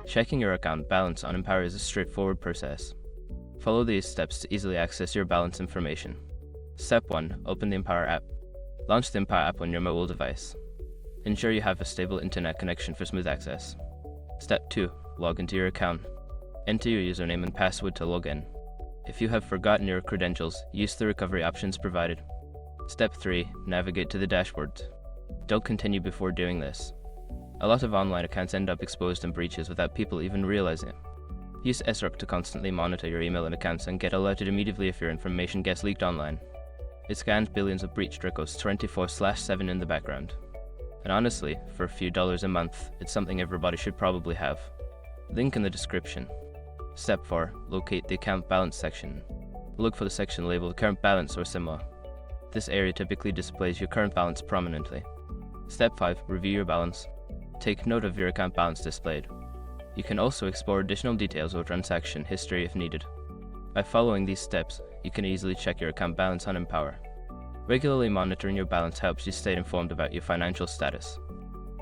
Checking your account balance on Empower is a straightforward process. Follow these steps to easily access your balance information. Step 1. Open the Empower app. Launch the Empower app on your mobile device. Ensure you have a stable internet connection for smooth access. Step 2. Log into your account. Enter your username and password to log in. If you have forgotten your credentials, use the recovery options provided. Step 3. Navigate to the dashboard. Don't continue before doing this. A lot of online accounts end up exposed in breaches without people even realizing it. Use SRUC to constantly monitor your email and accounts and get alerted immediately if your information gets leaked online. It scans billions of breached records 24/7 in the background. And honestly, for a few dollars a month, it's something everybody should probably have. Link in the description. Step 4. Locate the account balance section. Look for the section labeled current balance or similar. This area typically displays your current balance prominently. Step 5. Review your balance. Take note of your account balance displayed. You can also explore additional details or transaction history if needed. By following these steps, you can easily check your account balance on Empower. Regularly monitoring your balance helps you stay informed about your financial status.